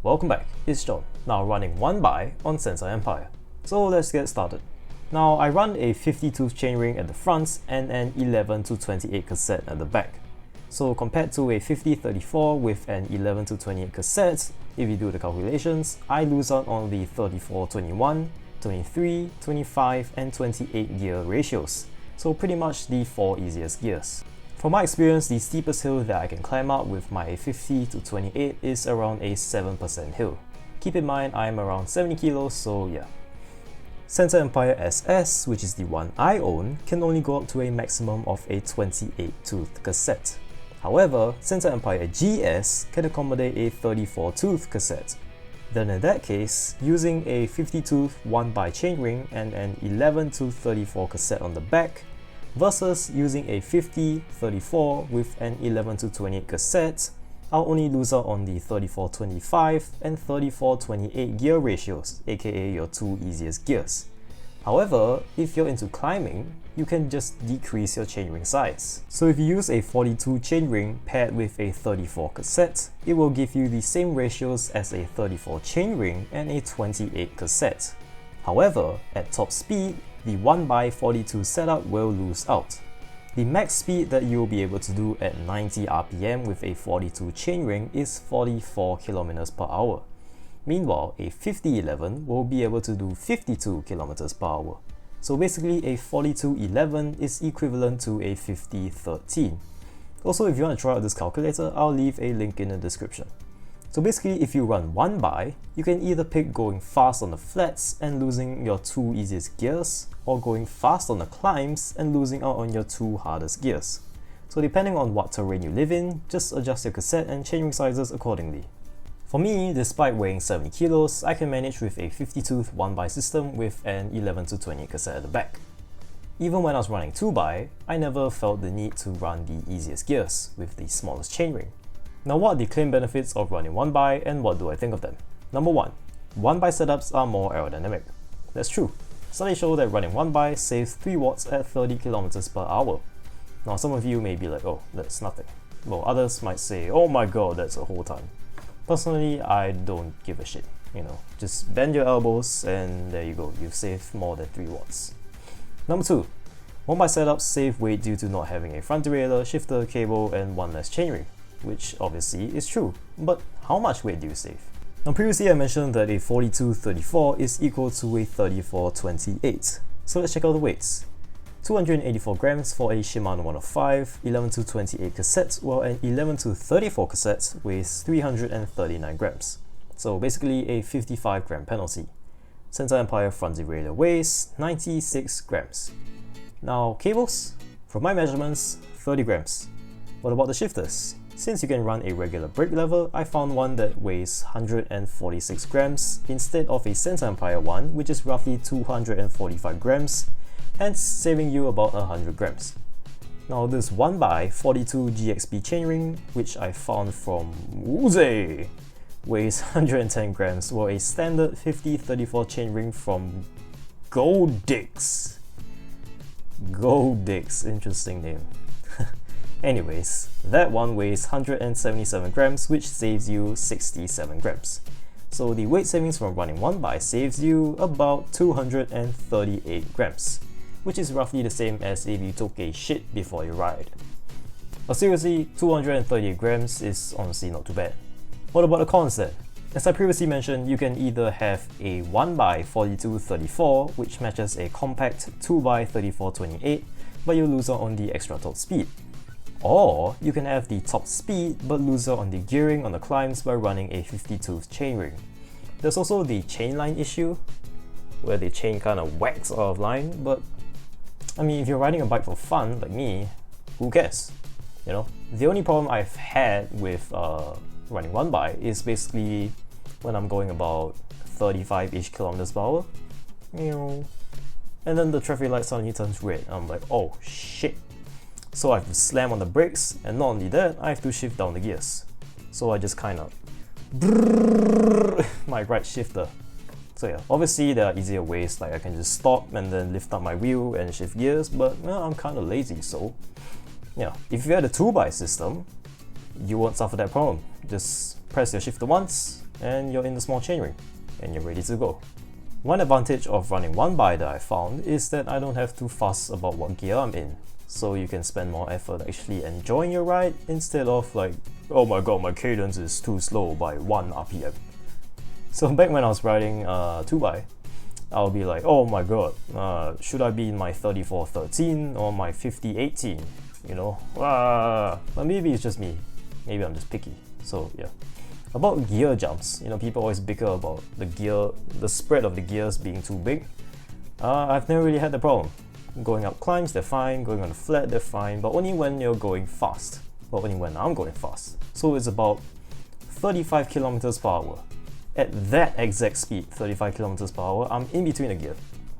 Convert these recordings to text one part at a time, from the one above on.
welcome back, it's John, now running 1x on SENSAH EMPIRE. So let's get started. Now I run a 50-tooth chainring at the front and an 11-28 cassette at the back. So compared to a 50-34 with an 11-28 cassette, if you do the calculations, I lose out on the 34-21, 23, 25 and 28 gear ratios. So pretty much the 4 easiest gears. From my experience, the steepest hill that I can climb up with my 50-28 is around a 7% hill. Keep in mind I'm around 70 kilos, so yeah. SENSAH EMPIRE SS, which is the one I own, can only go up to a maximum of a 28-tooth cassette. However, SENSAH EMPIRE GS can accommodate a 34-tooth cassette. Then in that case, using a 50-tooth 1x chainring and an 11-34 cassette on the back, versus using a 50-34 with an 11-28 cassette, I'll only lose out on the 34-25 and 34-28 gear ratios, aka your 2 easiest gears. However, if you're into climbing, you can just decrease your chainring size. So if you use a 42 chainring paired with a 34 cassette, it will give you the same ratios as a 34 chainring and a 28 cassette. However, at top speed, the 1x42 setup will lose out. The max speed that you will be able to do at 90 RPM with a 42 chainring is 44 km per hour. Meanwhile, a 50-11 will be able to do 52 km per hour. So basically a 42-11 is equivalent to a 50-13. Also, if you want to try out this calculator, I'll leave a link in the description. So basically, if you run 1x, you can either pick going fast on the flats and losing your 2 easiest gears, or going fast on the climbs and losing out on your 2 hardest gears. So depending on what terrain you live in, just adjust your cassette and chainring sizes accordingly. For me, despite weighing 70 kilos, I can manage with a 50-tooth 1x system with an 11-20 cassette at the back. Even when I was running 2x, I never felt the need to run the easiest gears with the smallest chainring. Now, what are the claimed benefits of running 1x and what do I think of them? Number 1. 1x setups are more aerodynamic. That's true. Studies show that running 1x saves 3 watts at 30 km per hour. Now, some of you may be like, oh, that's nothing. Well, others might say, oh my god, that's a whole ton. Personally, I don't give a shit. Just bend your elbows and there you go, you've saved more than 3 watts. Number 2. 1x setups save weight due to not having a front derailleur, shifter, cable and one less chainring. Which obviously is true, but how much weight do you save? Now previously I mentioned that a 42-34 is equal to a 34-28, so let's check out the weights. 284 grams for a Shimano 105 11-28 cassette, while an 11-34 cassette weighs 339 grams, so basically a 55 gram penalty. SENSAH EMPIRE front derailleur weighs 96 grams. Now cables, from my measurements, 30 grams. What about the shifters? Since you can run a regular brake lever, I found one that weighs 146 grams instead of a SENSAH EMPIRE one, which is roughly 245 grams, hence saving you about 100 grams. Now this 1x42 GXP chainring, which I found from Woozy, weighs 110 grams, while a standard 50-34 chainring from Goldix. Goldix, interesting name. Anyways, that one weighs 177 grams, which saves you 67 grams. So the weight savings from running 1x saves you about 238 grams, which is roughly the same as if you took a shit before you ride. But seriously, 238 grams is honestly not too bad. What about the cons then? As I previously mentioned, you can either have a 1x42-34, which matches a compact 2x34-28, but you lose out on the extra top speed. Or you can have the top speed but lose out on the gearing on the climbs by running a 50-tooth chainring. There's also the chain line issue, where the chain kind of whacks out of line, but I mean, if you're riding a bike for fun like me, who cares? The only problem I've had with running 1x is basically when I'm going about 35-ish km per hour, and then the traffic light suddenly turns red. I'm like, oh shit. So I have to slam on the brakes, and not only that, I have to shift down the gears. So I just kind of my right shifter. So yeah, obviously there are easier ways, like I can just stop and then lift up my wheel and shift gears, but I'm kind of lazy, so yeah. If you had a 2x system, you won't suffer that problem. Just press your shifter once, and you're in the small chainring, and you're ready to go. One advantage of running one by that I found is that I don't have to fuss about what gear I'm in, so you can spend more effort actually enjoying your ride instead of like, oh my god, my cadence is too slow by 1 RPM. So back when I was riding 2x, I'll be like, oh my god, should I be in my 34-13 or my 50-18, you know? But maybe it's just me, maybe I'm just picky, so yeah. About gear jumps, you know, people always bicker about the spread of the gears being too big. I've never really had the problem. Going up climbs, they're fine, going on the flat, they're fine, but only when you're going fast. But only when I'm going fast. So it's about 35 kilometers per hour. At that exact speed, 35 kilometers per hour, I'm in between the gear.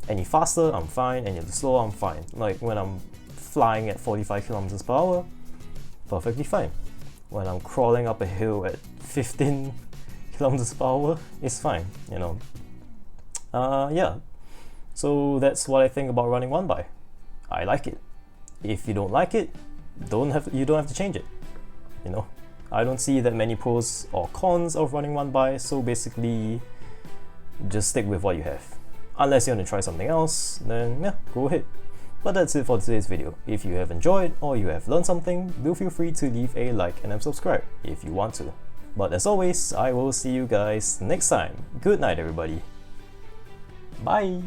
Any faster, I'm fine, any slower, I'm fine. Like when I'm flying at 45 kilometers per hour, perfectly fine. When I'm crawling up a hill at 15 kilometers per hour, it's fine, you know. Yeah. So that's what I think about running one by. I like it. If you don't like it, you don't have to change it. You know, I don't see that many pros or cons of running one by, so basically just stick with what you have. Unless you want to try something else, then yeah, go ahead. But that's it for today's video. If you have enjoyed or you have learned something, do feel free to leave a like and subscribe if you want to. But as always, I will see you guys next time. Good night, everybody. Bye!